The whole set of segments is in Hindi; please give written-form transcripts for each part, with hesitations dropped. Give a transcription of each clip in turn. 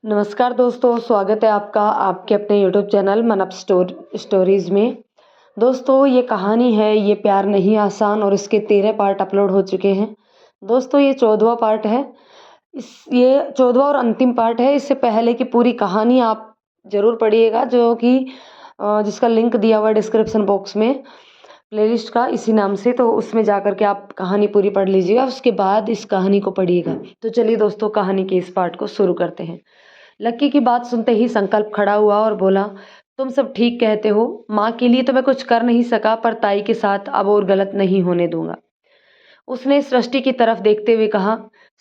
नमस्कार दोस्तों, स्वागत है आपका आपके अपने यूट्यूब चैनल मन अप स्टोरीज़ में। दोस्तों ये कहानी है ये प्यार नहीं आसान और इसके 13 पार्ट अपलोड हो चुके हैं। दोस्तों ये 14वां पार्ट है। ये 14वां और अंतिम पार्ट है। इससे पहले की पूरी कहानी आप ज़रूर पढ़िएगा जो कि जिसका लिंक दिया हुआ है डिस्क्रिप्शन बॉक्स में प्लेलिस्ट का इसी नाम से, तो उसमें जाकर के आप कहानी पूरी पढ़ लीजिएगा, उसके बाद इस कहानी को पढ़िएगा। तो चलिए दोस्तों कहानी के इस पार्ट को शुरू करते हैं। लक्की की बात सुनते ही संकल्प खड़ा हुआ और बोला, तुम सब ठीक कहते हो, माँ के लिए तो मैं कुछ कर नहीं सका, पर ताई के साथ अब और गलत नहीं होने दूंगा। उसने सृष्टि की तरफ देखते हुए कहा,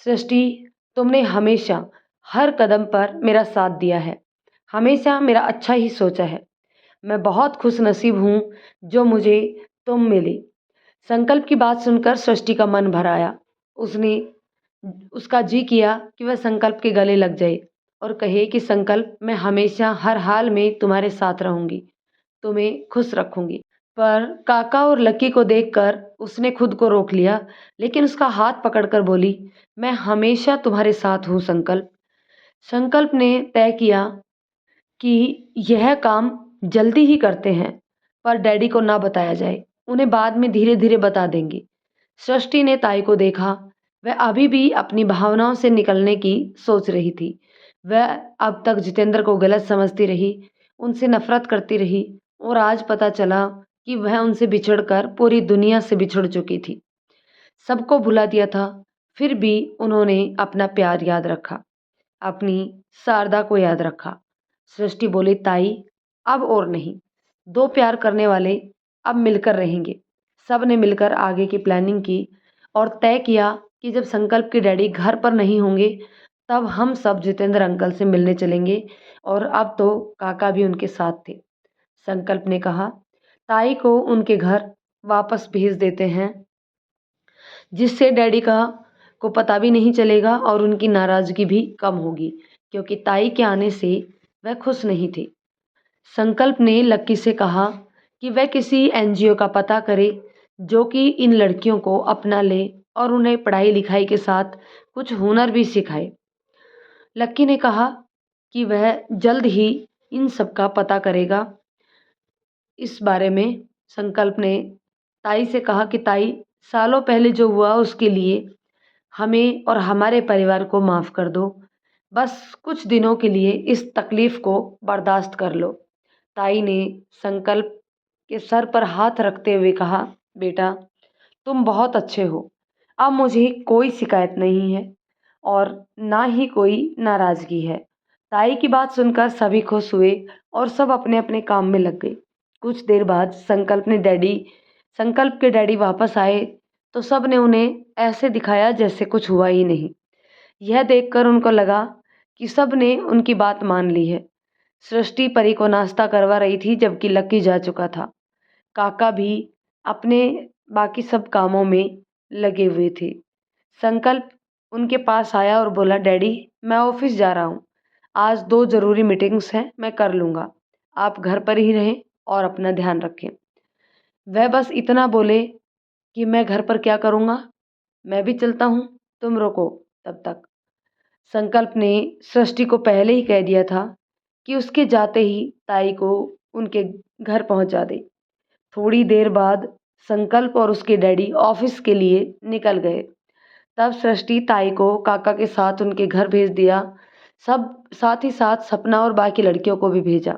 सृष्टि, तुमने हमेशा हर कदम पर मेरा साथ दिया है, हमेशा मेरा अच्छा ही सोचा है। मैं बहुत खुश नसीब हूँ जो मुझे तुम मिली। संकल्प की बात सुनकर सृष्टि का मन भर आया। उसने उसका जी किया कि वह संकल्प के गले लग जाए और कहे कि संकल्प, मैं हमेशा हर हाल में तुम्हारे साथ रहूंगी, तुम्हें खुश रखूंगी। पर काका और लक्की को देखकर उसने खुद को रोक लिया, लेकिन उसका हाथ पकड़कर बोली, मैं हमेशा तुम्हारे साथ हूँ संकल्प। संकल्प ने तय किया कि यह काम जल्दी ही करते हैं, पर डैडी को ना बताया जाए, उन्हें बाद में धीरे धीरे बता देंगे। सृष्टि ने ताई को देखा। वह अभी भी अपनी भावनाओं से निकलने की सोच रही थी। वह अब तक जितेंद्र को गलत समझती रही, उनसे नफरत करती रही, और आज पता चला कि वह उनसे बिछड़कर पूरी दुनिया से बिछड़ चुकी थी। सबको भुला दिया था, फिर भी उन्होंने अपना प्यार याद रखा, अपनी शारदा को याद रखा। सृष्टि बोली, ताई अब और नहीं, दो प्यार करने वाले अब मिलकर रहेंगे। सब ने मिलकर आगे की प्लानिंग की और तय किया कि जब संकल्प के डैडी घर पर नहीं होंगे तब हम सब जितेंद्र अंकल से मिलने चलेंगे, और अब तो काका भी उनके साथ थे। संकल्प ने कहा, ताई को उनके घर वापस भेज देते हैं, जिससे डैडी का को पता भी नहीं चलेगा और उनकी नाराज़गी भी कम होगी, क्योंकि ताई के आने से वह खुश नहीं थे। संकल्प ने लक्की से कहा कि वह किसी एनजीओ का पता करे जो कि इन लड़कियों को अपना ले और उन्हें पढ़ाई लिखाई के साथ कुछ हुनर भी सिखाए। लक्की ने कहा कि वह जल्द ही इन सब का पता करेगा। इस बारे में संकल्प ने ताई से कहा कि ताई, सालों पहले जो हुआ उसके लिए हमें और हमारे परिवार को माफ़ कर दो। बस कुछ दिनों के लिए इस तकलीफ़ को बर्दाश्त कर लो। ताई ने संकल्प के सर पर हाथ रखते हुए कहा, बेटा, तुम बहुत अच्छे हो। अब मुझे कोई शिकायत नहीं है और ना ही कोई नाराज़गी है। ताई की बात सुनकर सभी खुश हुए और सब अपने अपने काम में लग गए। कुछ देर बाद संकल्प के डैडी वापस आए तो सब ने उन्हें ऐसे दिखाया जैसे कुछ हुआ ही नहीं। यह देखकर उनको लगा कि सब ने उनकी बात मान ली है। सृष्टि परी को नाश्ता करवा रही थी जबकि लक्की जा चुका था। काका भी अपने बाकी सब कामों में लगे हुए थे। संकल्प उनके पास आया और बोला, डैडी, मैं ऑफिस जा रहा हूँ, आज दो ज़रूरी मीटिंग्स हैं, मैं कर लूँगा, आप घर पर ही रहें और अपना ध्यान रखें। वह बस इतना बोले कि मैं घर पर क्या करूँगा, मैं भी चलता हूँ, तुम रुको तब तक। संकल्प ने सृष्टि को पहले ही कह दिया था कि उसके जाते ही ताई को उनके घर पहुंचा दे। थोड़ी देर बाद संकल्प और उसके डैडी ऑफिस के लिए निकल गए। तब सृष्टि ताई को काका के साथ उनके घर भेज दिया। सब साथ ही साथ सपना और बाकी लड़कियों को भी भेजा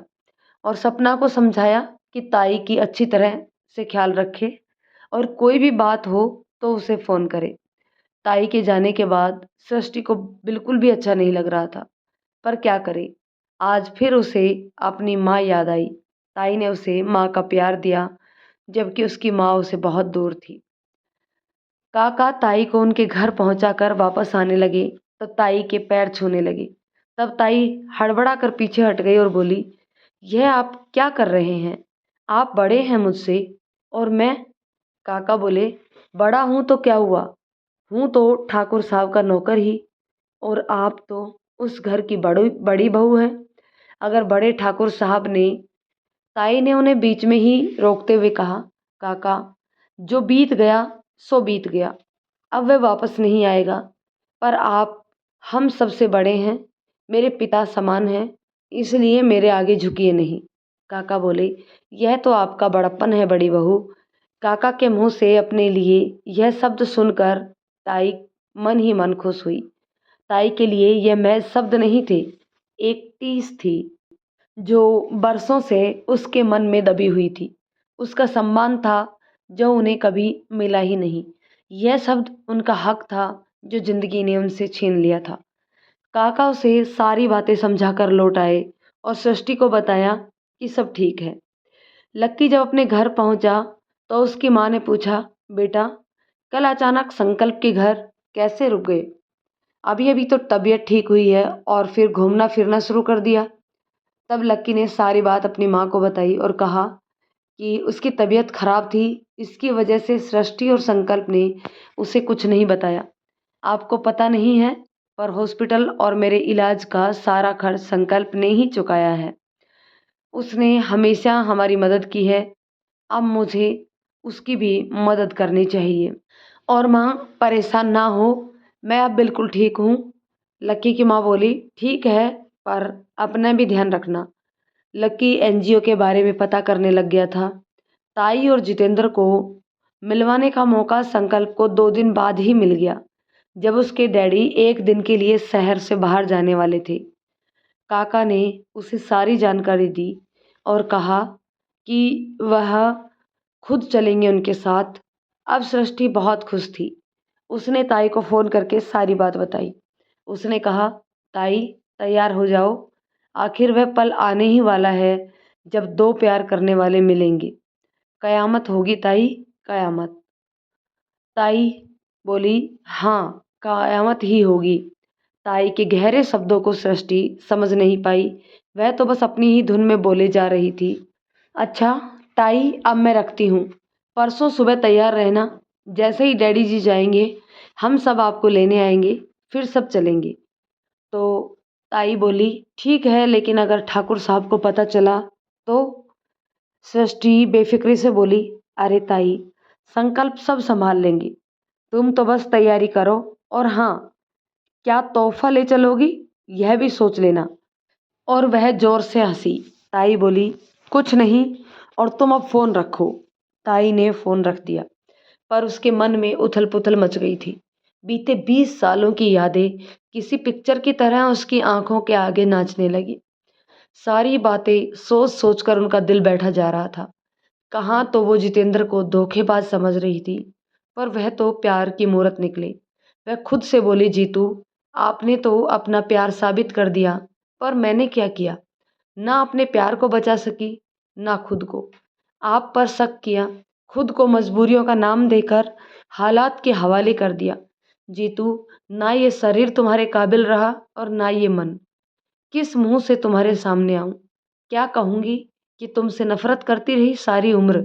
और सपना को समझाया कि ताई की अच्छी तरह से ख्याल रखे और कोई भी बात हो तो उसे फ़ोन करे। ताई के जाने के बाद सृष्टि को बिल्कुल भी अच्छा नहीं लग रहा था, पर क्या करे, आज फिर उसे अपनी माँ याद आई। ताई ने उसे माँ का प्यार दिया, जबकि उसकी माँ उसे बहुत दूर थी। काका ताई को उनके घर पहुंचाकर वापस आने लगे तो ताई के पैर छूने लगी। तब ताई हड़बड़ा कर पीछे हट गई और बोली, यह आप क्या कर रहे हैं? आप बड़े हैं मुझसे और मैं। काका बोले, बड़ा हूँ तो क्या हुआ, हूँ तो ठाकुर साहब का नौकर ही, और आप तो उस घर की बड़ी बड़ी बहू हैं। अगर बड़े ठाकुर साहब ने। ताई ने उन्हें बीच में ही रोकते हुए कहा, काका, जो बीत गया सो बीत गया, अब वह वापस नहीं आएगा, पर आप हम सबसे बड़े हैं, मेरे पिता समान हैं, इसलिए मेरे आगे झुकिए नहीं। काका बोले, यह तो आपका बड़प्पन है बड़ी बहू। काका के मुंह से अपने लिए यह शब्द सुनकर ताई मन ही मन खुश हुई। ताई के लिए यह महज शब्द नहीं थे, एक टीस थी जो बरसों से उसके मन में दबी हुई थी। उसका सम्मान था जो उन्हें कभी मिला ही नहीं। यह शब्द उनका हक था जो जिंदगी ने उनसे छीन लिया था। काका उसे सारी बातें समझाकर लौट आए और सृष्टि को बताया कि सब ठीक है। लक्की जब अपने घर पहुंचा तो उसकी माँ ने पूछा, बेटा कल अचानक संकल्प के घर कैसे रुक गए? अभी अभी तो तबीयत ठीक हुई है और फिर घूमना फिरना शुरू कर दिया। तब लक्की ने सारी बात अपनी माँ को बताई और कहा कि उसकी तबीयत खराब थी, इसकी वजह से सृष्टि और संकल्प ने उसे कुछ नहीं बताया। आपको पता नहीं है, पर हॉस्पिटल और मेरे इलाज का सारा खर्च संकल्प ने ही चुकाया है। उसने हमेशा हमारी मदद की है, अब मुझे उसकी भी मदद करनी चाहिए। और माँ परेशान ना हो, मैं अब बिल्कुल ठीक हूँ। लक्की की माँ बोली, ठीक है, पर अपना भी ध्यान रखना। लक्की एनजीओ के बारे में पता करने लग गया था। ताई और जितेंद्र को मिलवाने का मौका संकल्प को 2 दिन बाद ही मिल गया, जब उसके डैडी एक दिन के लिए शहर से बाहर जाने वाले थे। काका ने उसे सारी जानकारी दी और कहा कि वह खुद चलेंगे उनके साथ। अब सृष्टि बहुत खुश थी। उसने ताई को फ़ोन करके सारी बात बताई। उसने कहा, ताई तैयार हो जाओ, आखिर वह पल आने ही वाला है जब दो प्यार करने वाले मिलेंगे। कयामत होगी ताई, कयामत। ताई बोली, हाँ कयामत ही होगी। ताई के गहरे शब्दों को सृष्टि समझ नहीं पाई। वह तो बस अपनी ही धुन में बोले जा रही थी। अच्छा ताई, अब मैं रखती हूँ। परसों सुबह तैयार रहना। जैसे ही डैडी जी जाएंगे हम सब आपको लेने आएंगे, फिर सब चलेंगे। तो ताई बोली, ठीक है, लेकिन अगर ठाकुर साहब को पता चला तो? सृष्टि बेफिक्री से बोली, अरे ताई, संकल्प सब संभाल लेंगे, तुम तो बस तैयारी करो। और हाँ, क्या तोहफा ले चलोगी यह भी सोच लेना। और वह जोर से हंसी। ताई बोली, कुछ नहीं, और तुम अब फोन रखो। ताई ने फोन रख दिया, पर उसके मन में उथल पुथल मच गई थी। बीते 20 सालों की यादें किसी पिक्चर की तरह उसकी आंखों के आगे नाचने लगी। सारी बातें सोच सोच कर उनका दिल बैठा जा रहा था। कहाँ तो वो जितेंद्र को धोखेबाज समझ रही थी, पर वह तो प्यार की मूरत निकले। वह खुद से बोली, जीतू आपने तो अपना प्यार साबित कर दिया, पर मैंने क्या किया? ना अपने प्यार को बचा सकी, ना खुद को। आप पर शक किया, खुद को मजबूरियों का नाम देकर हालात के हवाले कर दिया। जीतू, ना ये शरीर तुम्हारे काबिल रहा और ना ये मन। किस मुंह से तुम्हारे सामने आऊं? क्या कहूंगी कि तुमसे नफरत करती रही सारी उम्र।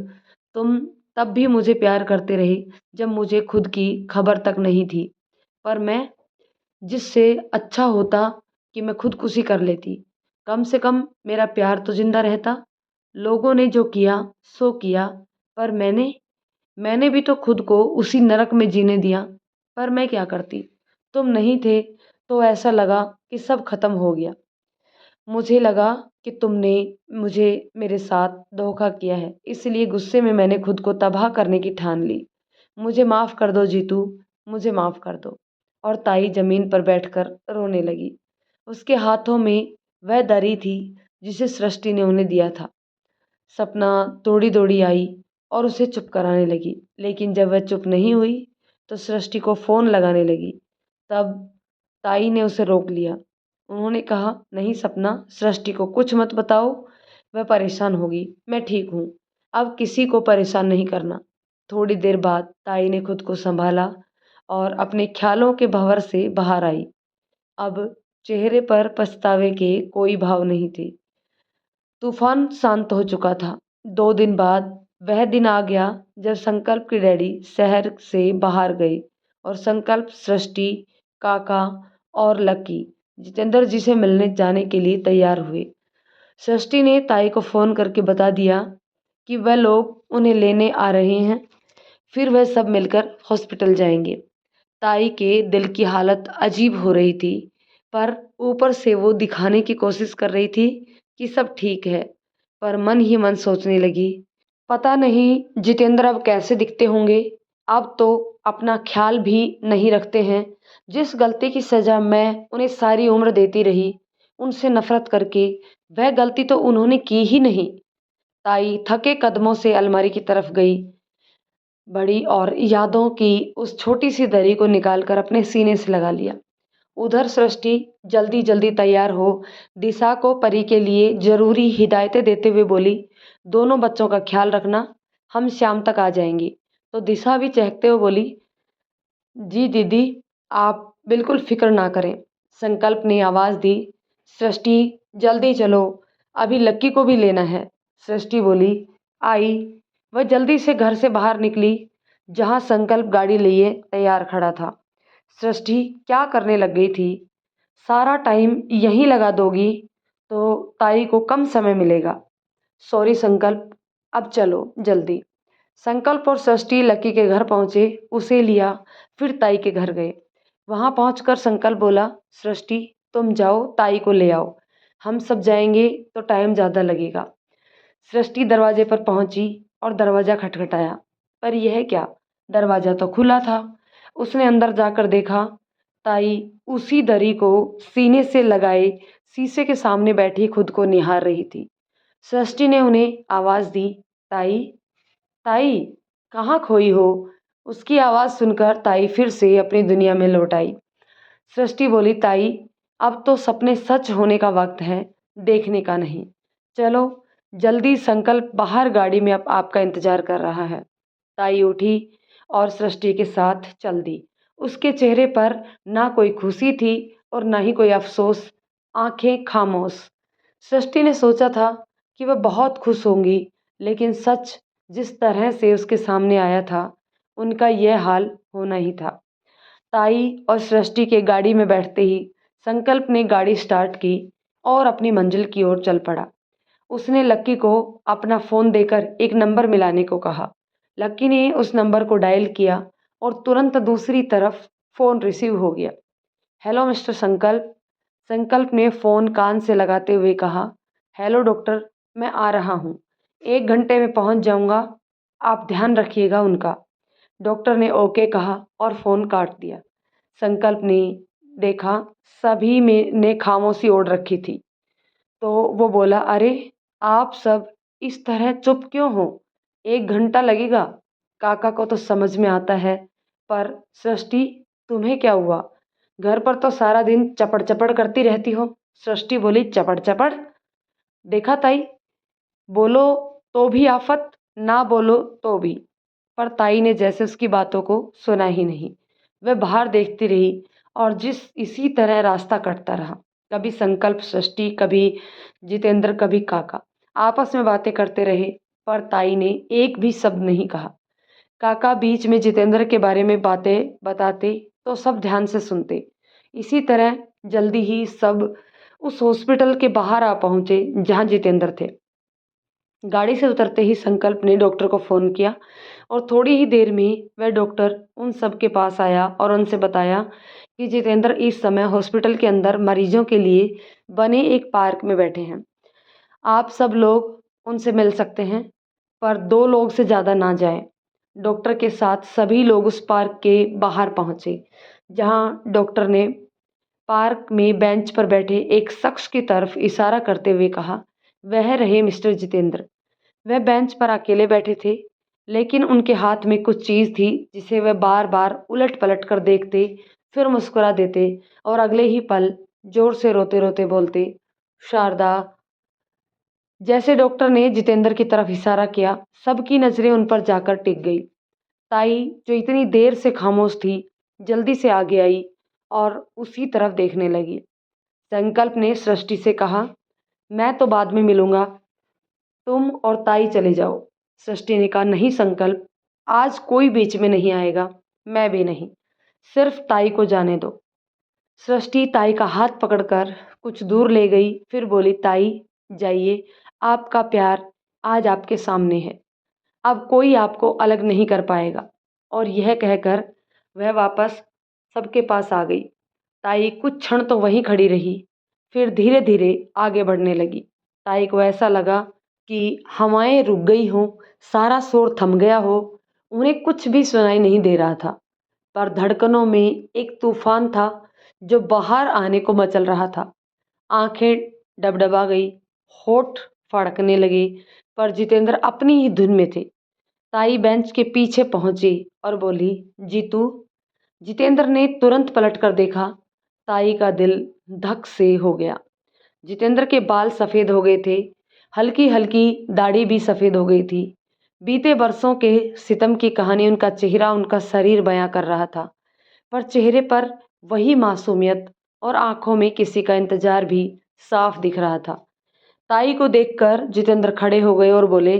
तुम तब भी मुझे प्यार करते रहे जब मुझे खुद की खबर तक नहीं थी। पर मैं, जिससे अच्छा होता कि मैं खुदकुशी कर लेती। कम से कम मेरा प्यार तो जिंदा रहता। लोगों ने जो किया सो किया, पर मैंने भी तो खुद को उसी नरक में जीने दिया। पर मैं क्या करती? तुम नहीं थे तो ऐसा लगा कि सब खत्म हो गया। मुझे लगा कि तुमने मुझे मेरे साथ धोखा किया है, इसलिए गुस्से में मैंने खुद को तबाह करने की ठान ली। मुझे माफ़ कर दो जीतू, मुझे माफ़ कर दो। और ताई जमीन पर बैठकर रोने लगी। उसके हाथों में वह दरी थी जिसे सृष्टि ने उन्हें दिया था। सपना दौड़ी दौड़ी आई और उसे चुप कराने लगी, लेकिन जब वह चुप नहीं हुई तो सृष्टि को फ़ोन लगाने लगी। तब ताई ने उसे रोक लिया। उन्होंने कहा, नहीं सपना, सृष्टि को कुछ मत बताओ, वह परेशान होगी। मैं ठीक हूँ, अब किसी को परेशान नहीं करना। थोड़ी देर बाद ताई ने खुद को संभाला और अपने ख्यालों के भंवर से बाहर आई। अब चेहरे पर पछतावे के कोई भाव नहीं थे। तूफान शांत हो चुका था। 2 दिन बाद वह दिन आ गया जब संकल्प के डैडी शहर से बाहर गए और संकल्प, सृष्टि, काका और लकी जितेंद्र जी से मिलने जाने के लिए तैयार हुए। सृष्टि ने ताई को फ़ोन करके बता दिया कि वह लोग उन्हें लेने आ रहे हैं, फिर वह सब मिलकर हॉस्पिटल जाएंगे। ताई के दिल की हालत अजीब हो रही थी, पर ऊपर से वो दिखाने की कोशिश कर रही थी कि सब ठीक है, पर मन ही मन सोचने लगी, पता नहीं जितेंद्र अब कैसे दिखते होंगे। अब तो अपना ख्याल भी नहीं रखते हैं। जिस गलती की सज़ा मैं उन्हें सारी उम्र देती रही, उनसे नफ़रत करके, वह गलती तो उन्होंने की ही नहीं। ताई थके कदमों से अलमारी की तरफ गई, बढ़ी और यादों की उस छोटी सी दरी को निकालकर अपने सीने से लगा लिया। उधर सृष्टि जल्दी जल्दी तैयार हो दिशा को परी के लिए जरूरी हिदायतें देते हुए बोली, दोनों बच्चों का ख्याल रखना, हम शाम तक आ जाएंगी। तो दिशा भी चहकते हुए बोली, जी दीदी, आप बिल्कुल फिक्र ना करें। संकल्प ने आवाज़ दी, सृष्टि जल्दी चलो, अभी लक्की को भी लेना है। सृष्टि बोली, आई। वह जल्दी से घर से बाहर निकली, जहाँ संकल्प गाड़ी लिए तैयार खड़ा था। सृष्टि क्या करने लग गई थी, सारा टाइम यहीं लगा दोगी तो ताई को कम समय मिलेगा। सॉरी संकल्प, अब चलो जल्दी। संकल्प और सृष्टि लकी के घर पहुंचे, उसे लिया, फिर ताई के घर गए। वहां पहुंचकर संकल्प बोला, सृष्टि तुम जाओ ताई को ले आओ, हम सब जाएंगे तो टाइम ज़्यादा लगेगा। सृष्टि दरवाजे पर पहुंची और दरवाज़ा खटखटाया, पर यह क्या, दरवाज़ा तो खुला था। उसने अंदर जाकर देखा, ताई उसी दरी को सीने से लगाए शीशे के सामने बैठी खुद को निहार रही थी। सृष्टि ने उन्हें आवाज़ दी, ताई, ताई, कहाँ खोई हो? उसकी आवाज़ सुनकर ताई फिर से अपनी दुनिया में लौट आई। सृष्टि बोली, ताई, अब तो सपने सच होने का वक्त है, देखने का नहीं। चलो जल्दी, संकल्प बाहर गाड़ी में अब आपका इंतजार कर रहा है। ताई उठी और सृष्टि के साथ चल दी। उसके चेहरे पर ना कोई खुशी थी और ना ही कोई अफसोस, आंखें खामोश। सृष्टि ने सोचा था कि वह बहुत खुश होंगी, लेकिन सच जिस तरह से उसके सामने आया था, उनका यह हाल होना ही था। ताई और सृष्टि के गाड़ी में बैठते ही संकल्प ने गाड़ी स्टार्ट की और अपनी मंजिल की ओर चल पड़ा। उसने लक्की को अपना फ़ोन देकर एक नंबर मिलाने को कहा। लक्की ने उस नंबर को डायल किया और तुरंत दूसरी तरफ फ़ोन रिसीव हो गया। हेलो मिस्टर संकल्प। संकल्प ने फ़ोन कान से लगाते हुए कहा, हेलो डॉक्टर, मैं आ रहा हूँ, 1 घंटे में पहुँच जाऊँगा, आप ध्यान रखिएगा उनका। डॉक्टर ने ओके कहा और फ़ोन काट दिया। संकल्प ने देखा, सभी में ने खामोशी ओढ़ रखी थी, तो वो बोला, अरे आप सब इस तरह चुप क्यों हो? 1 घंटा लगेगा, काका को तो समझ में आता है, पर सृष्टि तुम्हें क्या हुआ? घर पर तो सारा दिन चपड़ चपड़ करती रहती हो। सृष्टि बोली, चपड़ चपड़? देखा ताई, बोलो तो भी आफत, ना बोलो तो भी। पर ताई ने जैसे उसकी बातों को सुना ही नहीं। वह बाहर देखती रही और इसी तरह रास्ता कटता रहा। कभी संकल्प, सृष्टि, कभी जितेंद्र, कभी काका आपस में बातें करते रहे, पर ताई ने एक भी शब्द नहीं कहा। काका बीच में जितेंद्र के बारे में बातें बताते तो सब ध्यान से सुनते। इसी तरह जल्दी ही सब उस हॉस्पिटल के बाहर आ पहुंचे जहां जितेंद्र थे। गाड़ी से उतरते ही संकल्प ने डॉक्टर को फ़ोन किया और थोड़ी ही देर में वह डॉक्टर उन सब के पास आया और उनसे बताया कि जितेंद्र इस समय हॉस्पिटल के अंदर मरीजों के लिए बने एक पार्क में बैठे हैं। आप सब लोग उनसे मिल सकते हैं, पर 2 लोग से ज़्यादा ना जाएं। डॉक्टर के साथ सभी लोग उस पार्क के बाहर पहुंचे, जहां डॉक्टर ने पार्क में बेंच पर बैठे एक शख्स की तरफ इशारा करते हुए कहा, वह रहे मिस्टर जितेंद्र। वह बेंच पर अकेले बैठे थे, लेकिन उनके हाथ में कुछ चीज़ थी जिसे वह बार बार उलट पलट कर देखते, फिर मुस्कुरा देते और अगले ही पल जोर से रोते रोते बोलते, शारदा। जैसे डॉक्टर ने जितेंद्र की तरफ इशारा किया, सबकी नज़रें उन पर जाकर टिक गई। ताई, जो इतनी देर से खामोश थी, जल्दी से आगे आई और उसी तरफ देखने लगी। संकल्प ने सृष्टि से कहा, मैं तो बाद में मिलूंगा, तुम और ताई चले जाओ। सृष्टि ने कहा, नहीं संकल्प, आज कोई बीच में नहीं आएगा, मैं भी नहीं, सिर्फ ताई को जाने दो। सृष्टि ताई का हाथ पकड़कर कुछ दूर ले गई, फिर बोली, ताई जाइए, आपका प्यार आज आपके सामने है, अब कोई आपको अलग नहीं कर पाएगा। और यह कहकर वह वापस सबके पास आ गई। ताई कुछ क्षण तो वहीं खड़ी रही, फिर धीरे धीरे आगे बढ़ने लगी। ताई को ऐसा लगा कि हवाएं रुक गई हों, सारा शोर थम गया हो, उन्हें कुछ भी सुनाई नहीं दे रहा था। पर धड़कनों में एक तूफान था जो बाहर आने को मचल रहा था। आंखें डबडबा गई, होठ फड़कने लगे, पर जितेंद्र अपनी ही धुन में थे। ताई बेंच के पीछे पहुंची और बोली, जीतू। जितेंद्र ने तुरंत पलट कर देखा। ताई का दिल धक से हो गया। जितेंद्र के बाल सफ़ेद हो गए थे, हल्की हल्की दाढ़ी भी सफ़ेद हो गई थी। बीते बरसों के सितम की कहानी उनका चेहरा, उनका शरीर बयां कर रहा था, पर चेहरे पर वही मासूमियत और आंखों में किसी का इंतजार भी साफ दिख रहा था। ताई को देखकर जितेंद्र खड़े हो गए और बोले,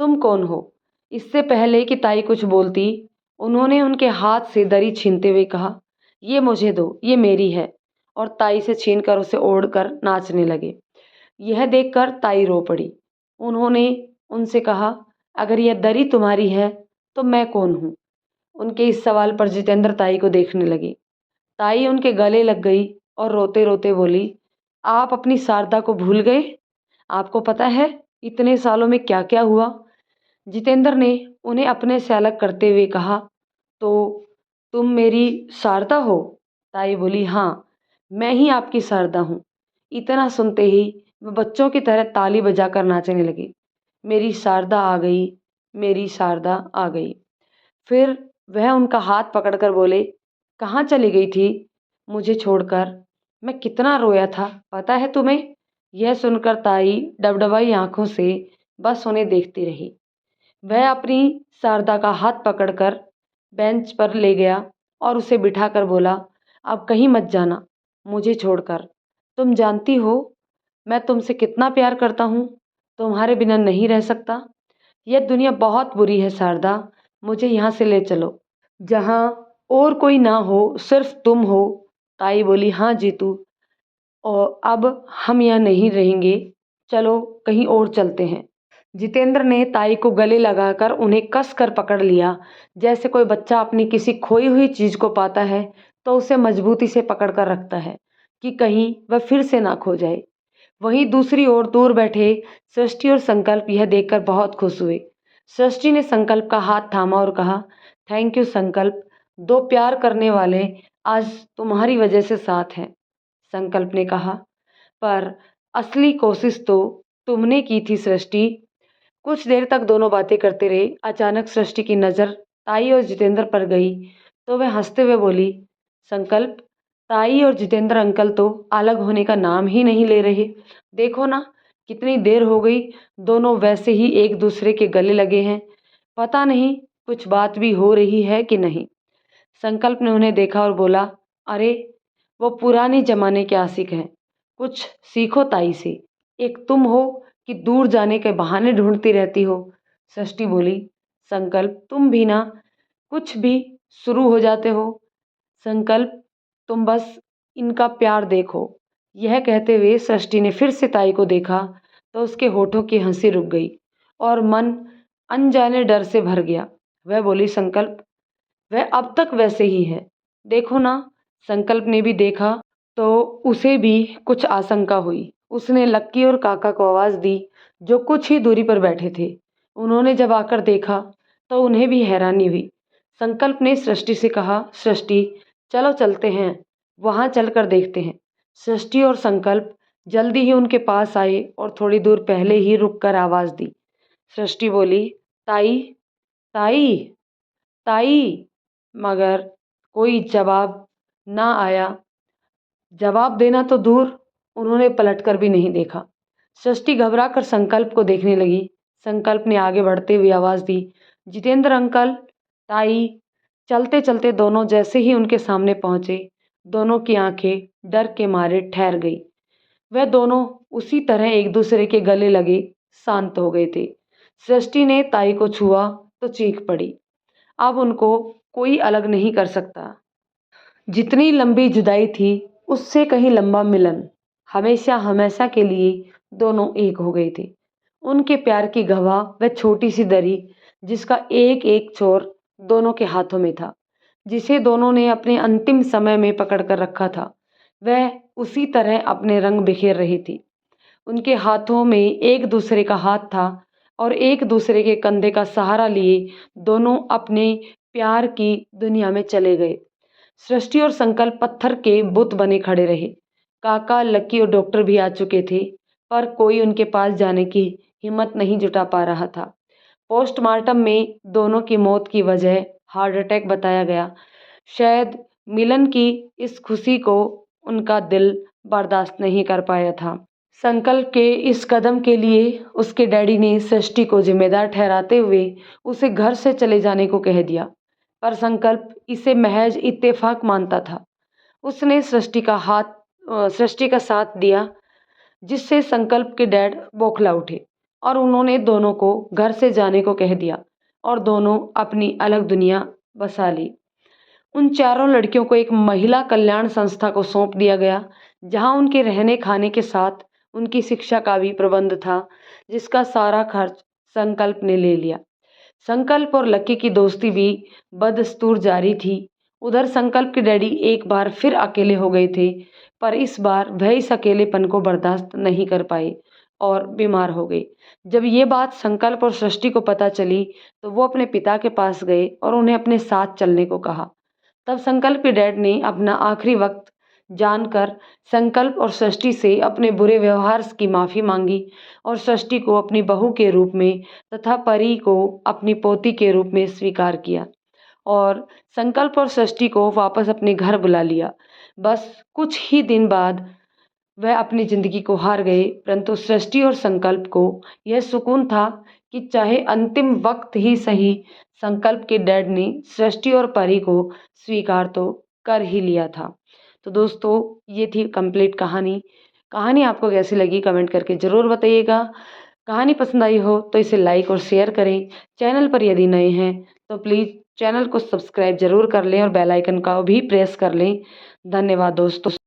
तुम कौन हो? इससे पहले कि ताई कुछ बोलती, उन्होंने उनके हाथ से दरी छीनते हुए कहा, ये मुझे दो, ये मेरी है। और ताई से छीनकर उसे ओढ़कर नाचने लगे। यह देखकर ताई रो पड़ी। उन्होंने उनसे कहा, अगर यह दरी तुम्हारी है तो मैं कौन हूँ? उनके इस सवाल पर जितेंद्र ताई को देखने लगे। ताई उनके गले लग गई और रोते रोते बोली, आप अपनी शारदा को भूल गए? आपको पता है इतने सालों में क्या क्या हुआ? जितेंद्र ने उन्हें अपने से अलग करते हुए कहा, तो तुम मेरी शारदा हो? ताई बोली, हाँ, मैं ही आपकी शारदा हूँ। इतना सुनते ही वह बच्चों की तरह ताली बजाकर नाचने लगी। मेरी शारदा आ गई, मेरी शारदा आ गई। फिर वह उनका हाथ पकड़कर बोले, कहाँ चली गई थी मुझे छोड़कर? मैं कितना रोया था पता है तुम्हें? यह सुनकर ताई डबडबाई आंखों से बस उन्हें देखती रही। वह अपनी शारदा का हाथ पकड़कर बेंच पर ले गया और उसे बिठाकर बोला, अब कहीं मत जाना मुझे छोड़कर। तुम जानती हो मैं तुमसे कितना प्यार करता हूँ, तुम्हारे बिना नहीं रह सकता। यह दुनिया बहुत बुरी है शारदा, मुझे यहाँ से ले चलो, जहाँ और कोई ना हो, सिर्फ तुम हो। ताई बोली, हाँ जीतू, और अब हम यहाँ नहीं रहेंगे, चलो कहीं और चलते हैं। जितेंद्र ने ताई को गले लगाकर उन्हें कस कर पकड़ लिया, जैसे कोई बच्चा अपनी किसी खोई हुई चीज को पाता है तो उसे मजबूती से पकड़ कर रखता है कि कहीं वह फिर से ना खो जाए। वहीं दूसरी ओर दूर बैठे सृष्टि और संकल्प यह देखकर बहुत खुश हुए। सृष्टि ने संकल्प का हाथ थामा और कहा, थैंक यू संकल्प, दो प्यार करने वाले आज तुम्हारी वजह से साथ हैं। संकल्प ने कहा, पर असली कोशिश तो तुमने की थी सृष्टि। कुछ देर तक दोनों बातें करते रहे। अचानक सृष्टि की नज़र ताई और जितेंद्र पर गई तो वह हंसते हुए बोली, संकल्प, ताई और जितेंद्र अंकल तो अलग होने का नाम ही नहीं ले रहे। देखो ना, कितनी देर हो गई, दोनों वैसे ही एक दूसरे के गले लगे हैं। पता नहीं कुछ बात भी हो रही है कि नहीं। संकल्प ने उन्हें देखा और बोला, अरे वो पुराने जमाने के आशिक हैं, कुछ सीखो ताई से। एक तुम हो कि दूर जाने के बहाने ढूंढती रहती हो। सृष्टि बोली, संकल्प तुम भी ना कुछ भी शुरू हो जाते हो। संकल्प तुम बस इनका प्यार देखो। यह कहते हुए सृष्टि ने फिर से ताई को देखा तो उसके होठों की हंसी रुक गई और मन अनजाने डर से भर गया। वह बोली, संकल्प वह अब तक वैसे ही है, देखो ना। संकल्प ने भी देखा तो उसे भी कुछ आशंका हुई। उसने लक्की और काका को आवाज़ दी जो कुछ ही दूरी पर बैठे थे। उन्होंने जब आकर देखा तो उन्हें भी हैरानी हुई। संकल्प ने सृष्टि से कहा, सृष्टि चलो चलते हैं, वहाँ चलकर देखते हैं। सृष्टि और संकल्प जल्दी ही उनके पास आए और थोड़ी दूर पहले ही रुक कर आवाज़ दी। सृष्टि बोली, ताई, ताई, ताई, मगर कोई जवाब ना आया। जवाब देना तो दूर, उन्होंने पलटकर भी नहीं देखा। सृष्टि घबरा कर संकल्प को देखने लगी। संकल्प ने आगे बढ़ते हुए आवाज़ दी, जितेंद्र अंकल, ताई। चलते चलते दोनों जैसे ही उनके सामने पहुंचे, दोनों की आंखें डर के मारे ठहर गई। वह दोनों उसी तरह एक दूसरे के गले लगे शांत हो गए थे। सृष्टि ने ताई को छुआ तो चीख पड़ी। अब उनको कोई अलग नहीं कर सकता। जितनी लंबी जुदाई थी उससे कहीं लंबा मिलन। हमेशा हमेशा के लिए दोनों एक हो गए थे। उनके प्यार की गवाह वह छोटी सी दरी जिसका एक एक छोर दोनों के हाथों में था, जिसे दोनों ने अपने अंतिम समय में पकड़ कर रखा था। वह उसी तरह अपने रंग बिखेर रही थी। उनके हाथों में एक दूसरे का हाथ था और एक दूसरे के कंधे का सहारा लिए दोनों अपने प्यार की दुनिया में चले गए। सृष्टि और संकल्प पत्थर के बुत बने खड़े रहे। काका, लक्की और डॉक्टर भी आ चुके थे, पर कोई उनके पास जाने की हिम्मत नहीं जुटा पा रहा था। पोस्टमार्टम में दोनों की मौत की वजह हार्ट अटैक बताया गया। शायद मिलन की इस खुशी को उनका दिल बर्दाश्त नहीं कर पाया था। संकल्प के इस कदम के लिए उसके डैडी ने सृष्टि को जिम्मेदार ठहराते हुए उसे घर से चले जाने को कह दिया, पर संकल्प इसे महज इत्तेफाक मानता था। उसने सृष्टि का साथ दिया, जिससे संकल्प के डैड बौखला उठे और उन्होंने दोनों को घर से जाने को कह दिया और दोनों अपनी अलग दुनिया बसा ली। उन चारों लड़कियों को एक महिला कल्याण संस्था को सौंप दिया गया, जहां उनके रहने खाने के साथ उनकी शिक्षा का भी प्रबंध था, जिसका सारा खर्च संकल्प ने ले लिया। संकल्प और लक्की की दोस्ती भी बदस्तूर जारी थी। उधर संकल्प के डैडी एक बार फिर अकेले हो गए थे, पर इस बार वह इस अकेलेपन को बर्दाश्त नहीं कर पाए और बीमार हो गए। जब ये बात संकल्प और सृष्टि को पता चली, तो वो अपने पिता के पास गए और उन्हें अपने साथ चलने को कहा। तब संकल्प के डैड ने अपना आखिरी वक्त जानकर संकल्प और सृष्टि से अपने बुरे व्यवहार की माफ़ी मांगी और सृष्टि को अपनी बहू के रूप में तथा परी को अपनी पोती के रूप में स्वीकार किया और संकल्प और सृष्टि को वापस अपने घर बुला लिया। बस कुछ ही दिन बाद वह अपनी जिंदगी को हार गए, परंतु सृष्टि और संकल्प को यह सुकून था कि चाहे अंतिम वक्त ही सही, संकल्प के डैड ने सृष्टि और परी को स्वीकार तो कर ही लिया था। तो दोस्तों, ये थी कंप्लीट कहानी। कहानी आपको कैसी लगी कमेंट करके ज़रूर बताइएगा। कहानी पसंद आई हो तो इसे लाइक और शेयर करें। चैनल पर यदि नए हैं तो प्लीज़ चैनल को सब्सक्राइब ज़रूर कर लें और बेल आइकन का भी प्रेस कर लें। धन्यवाद दोस्तों।